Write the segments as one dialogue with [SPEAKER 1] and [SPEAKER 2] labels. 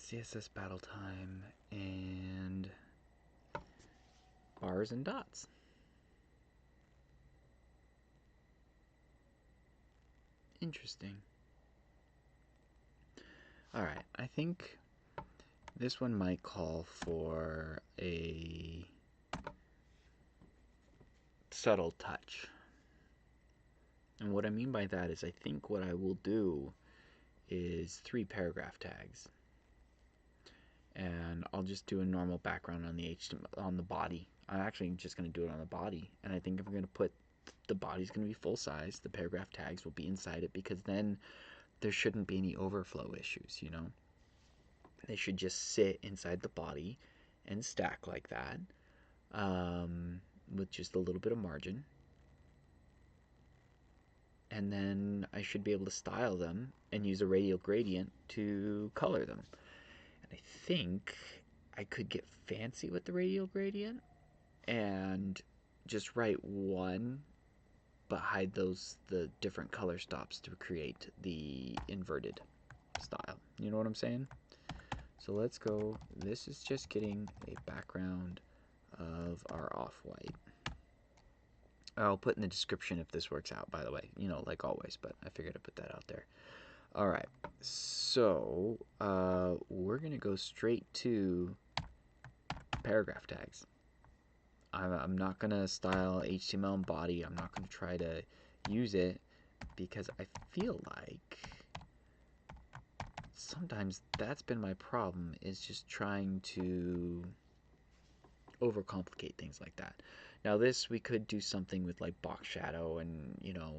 [SPEAKER 1] CSS battle time and bars and dots. Interesting. Alright, I think this one might call for a subtle touch. And what I mean by that is I think what I will do is 3 paragraph tags. And I'll just do a normal background on the HTML, on the body. I'm actually just going to do it on the body. And I think if I'm going to put, the body's going to be full size, the paragraph tags will be inside it, because then there shouldn't be any overflow issues, you know? They should just sit inside the body and stack like that, with just a little bit of margin. And then I should be able to style them and use a radial gradient to color them. And I think I could get fancy with the radial gradient and just write one, but hide the different color stops to create the inverted style. You know what I'm saying? So let's go. This is just getting a background of our off-white. I'll put in the description if this works out, by the way, you know, like always, but I figured I'd put that out there. All right, so we're gonna go straight to paragraph tags. I'm not gonna style HTML and body. I'm not gonna try to use it because I feel like sometimes that's been my problem, is just trying to overcomplicate things like that. Now this, we could do something with like box shadow and, you know,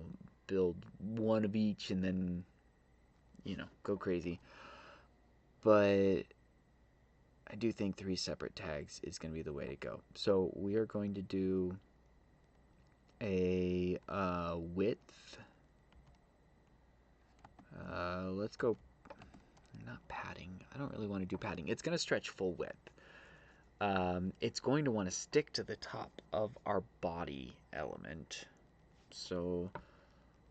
[SPEAKER 1] build one of each and then, you know, go crazy. But I do think 3 separate tags is going to be the way to go. So we are going to do a width. Let's go, not padding. I don't really want to do padding. It's going to stretch full width. It's going to want to stick to the top of our body element. So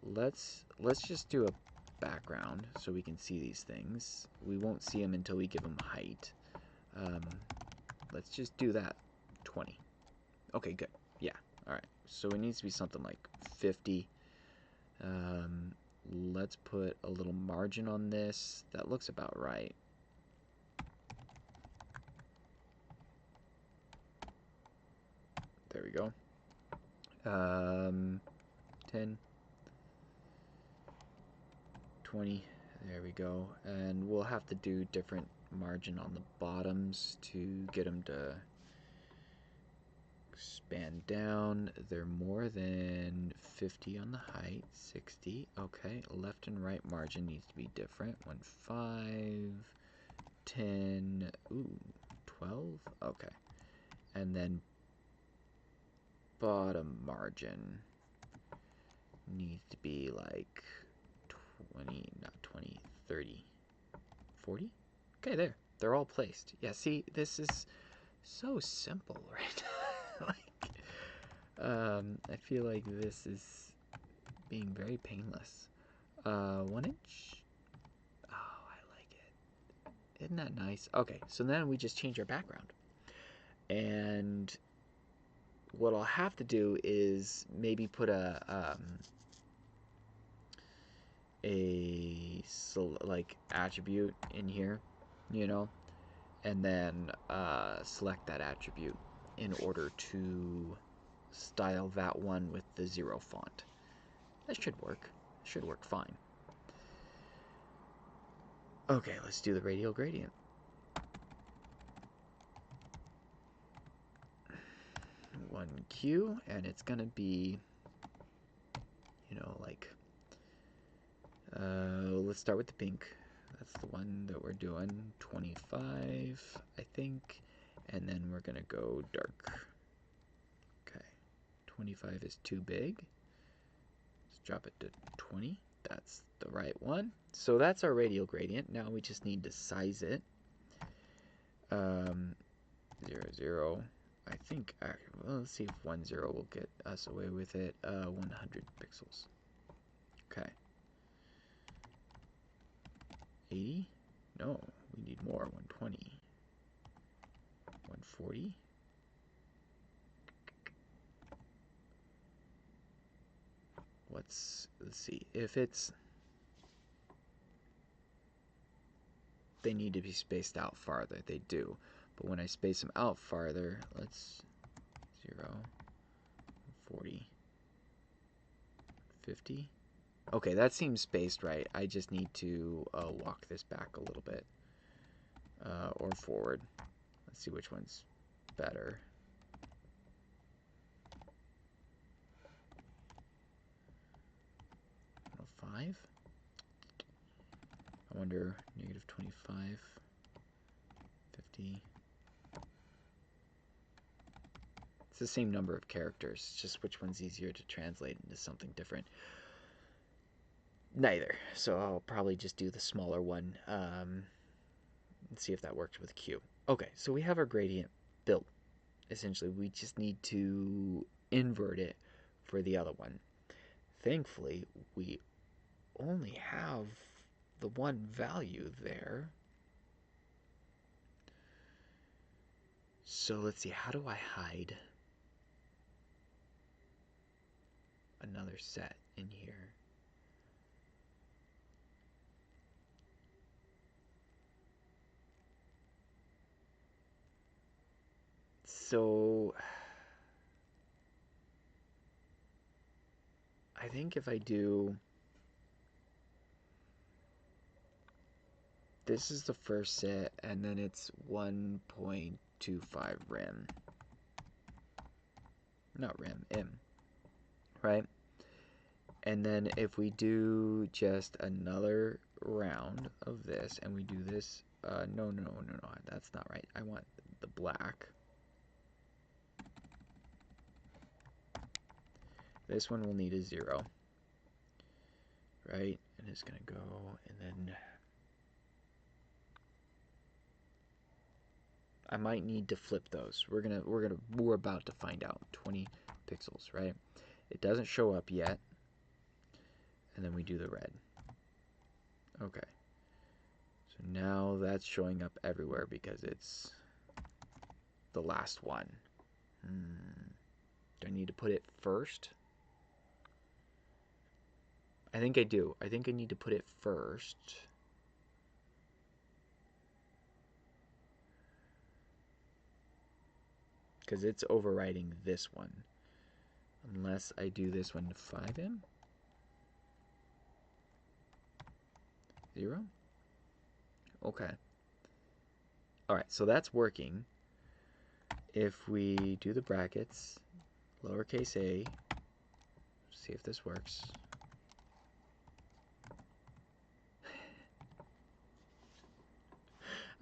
[SPEAKER 1] let's just do a background so we can see these things. We won't see them until we give them height. Let's just do that 20. Okay, good. Yeah, all right. So it needs to be something like 50. Let's put a little margin on this. That looks about right. There we go. 10, 20, there we go. And we'll have to do different margin on the bottoms to get them to expand down. They're more than 50 on the height, 60. Okay, left and right margin needs to be different. 1, 5, 10, ooh, 12, okay. And then bottom margin needs to be like 20, not 20, 30, 40. Okay, there. They're all placed. Yeah, see, this is so simple, right? Like, I feel like this is being very painless. 1 inch. Oh, I like it. Isn't that nice? Okay, so then we just change our background. And what I'll have to do is maybe put a like attribute in here, you know, and then select that attribute in order to style that one with the 0 font. That should work. Should work fine. Okay, let's do the radial gradient. One Q, and it's gonna be, you know, like, let's start with the pink. That's the one that we're doing. 25, I think, and then we're gonna go dark. Okay, 25 is too big. Let's drop it to 20. That's the right one. So that's our radial gradient. Now we just need to size it. 0, 0. I think, well, let's see if 1, 0 will get us away with it. 100 pixels. Okay. 80? No, We need more, 120. 140. Let's see, if it's, they need to be spaced out farther, they do. But when I space them out farther, let's 0, 40, 50. Okay, that seems spaced right. I just need to walk this back a little bit, or forward. Let's see which one's better. -5. I wonder, -25, 50. It's the same number of characters, just which one's easier to translate into something different. Neither. So I'll probably just do the smaller one and see if that works with Q. Okay, so we have our gradient built. Essentially, we just need to invert it for the other one. Thankfully, we only have the one value there. So let's see, how do I hide another set in here? So I think if I do, this is the first set, and then it's 1.25 rem. Not rem, m, right? And then if we do just another round of this, and we do this, no, that's not right. I want the black. This one will need a 0, right? And it's gonna go, and then I might need to flip those. We're about to find out. 20 pixels, right? It doesn't show up yet. And then we do the red. Okay. So now that's showing up everywhere because it's the last one. Do I need to put it first? I think I do. I think I need to put it first. Because it's overriding this one. Unless I do this one to 5M. 0? Okay. Alright, so that's working. If we do the brackets, lowercase a, see if this works.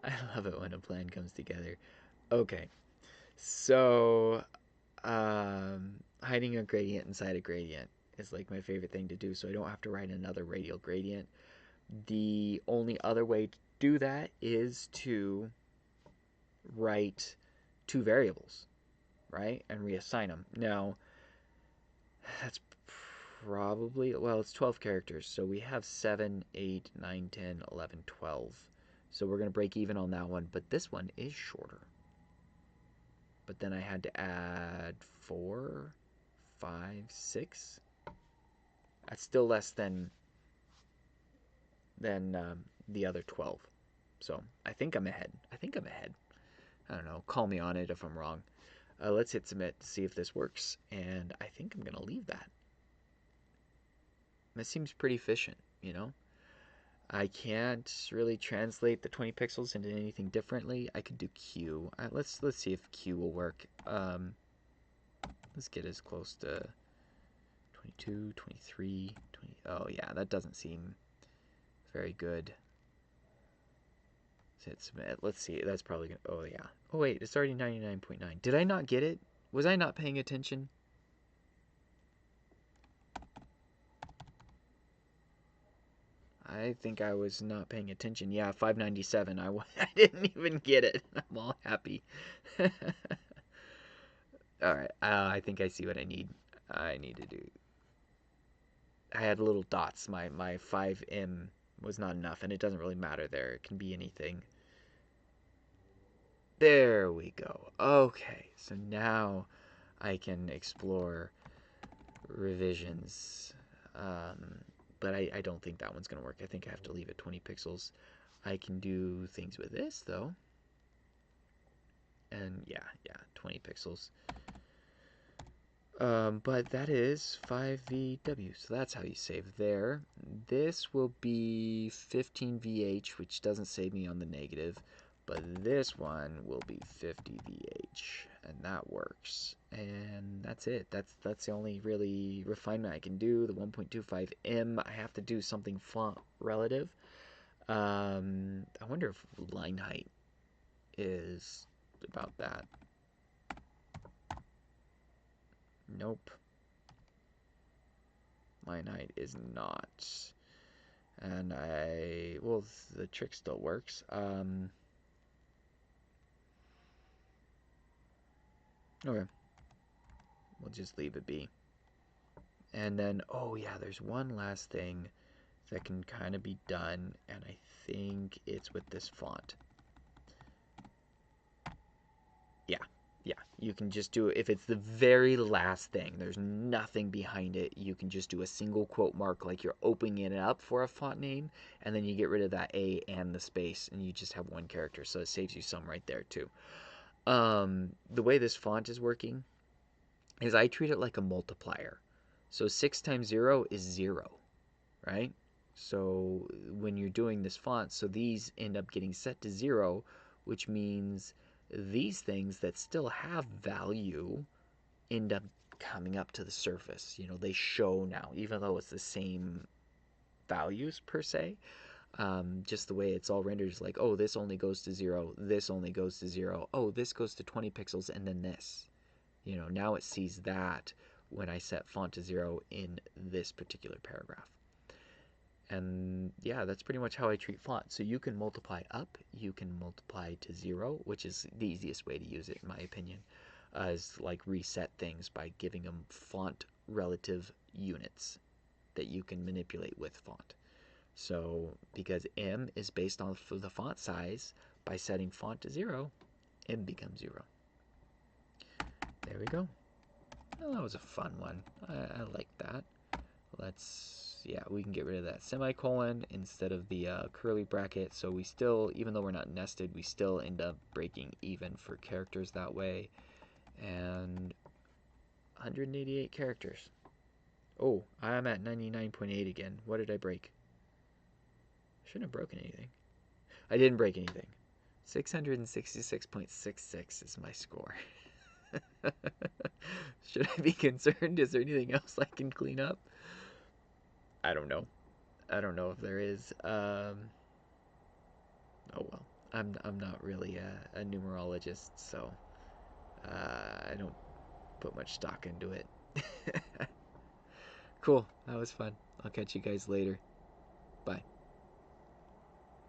[SPEAKER 1] I love it when a plan comes together. Okay, so hiding a gradient inside a gradient is like my favorite thing to do, so I don't have to write another radial gradient. The only other way to do that is to write two variables, right, and reassign them. Now, that's probably, well, it's 12 characters, so we have 7, 8, 9, 10, 11, 12. So we're going to break even on that one, but this one is shorter. But then I had to add 4, 5, 6. That's still less than the other 12. So I think I'm ahead. I don't know. Call me on it if I'm wrong. Let's hit submit to see if this works. And I think I'm going to leave that. That seems pretty efficient, you know? I can't really translate the 20 pixels into anything differently. I could do Q. Let's see if Q will work. Let's get as close to 22, 23, 20. Oh yeah, that doesn't seem very good. Let's hit submit. Let's see. That's probably gonna. Oh yeah. Oh wait, it's already 99.9. Did I not get it? Was I not paying attention? I think I was not paying attention. Yeah, 597. I didn't even get it. I'm all happy. All right. I think I see what I need. I need to do. I had little dots. My 5M was not enough, and it doesn't really matter there. It can be anything. There we go. Okay, so now I can explore revisions. But I don't think that one's going to work. I think I have to leave it 20 pixels. I can do things with this, though. And yeah, 20 pixels. But that is 5VW, so that's how you save there. This will be 15VH, which doesn't save me on the negative, but this one will be 50VH, and that works. And that's it. That's the only really refinement I can do. The 1.25M, I have to do something font relative. I wonder if line height is about that. Nope. Line height is not. And well, the trick still works. Okay. We'll just leave it be. And then, oh yeah, there's one last thing that can kind of be done, and I think it's with this font. Yeah, you can just do it. If it's the very last thing, there's nothing behind it, you can just do a single quote mark like you're opening it up for a font name, and then you get rid of that A and the space, and you just have one character, so it saves you some right there too. The way this font is working is I treat it like a multiplier. So 6 times 0 is 0, right? So when you're doing this font, so these end up getting set to 0, which means these things that still have value end up coming up to the surface. You know, they show now, even though it's the same values per se. Just the way it's all rendered is like, oh, this only goes to 0, this only goes to 0, oh, this goes to 20 pixels, and then this. You know, now it sees that when I set font to 0 in this particular paragraph. And yeah, that's pretty much how I treat font. So you can multiply up, you can multiply to 0, which is the easiest way to use it in my opinion, is like reset things by giving them font relative units that you can manipulate with font. So because M is based on the font size, by setting font to 0, M becomes 0. There we go. Oh, that was a fun one. I like that. Yeah, we can get rid of that semicolon instead of the curly bracket. So we still, even though we're not nested, we still end up breaking even for characters that way. And 188 characters. Oh, I'm at 99.8 again. What did I break? Shouldn't have broken anything. I didn't break anything. 666.66 is my score. Should I be concerned? Is there anything else I can clean up? I don't know. I don't know if there is. Oh well. I'm not really a numerologist, so I don't put much stock into it. Cool. That was fun. I'll catch you guys later.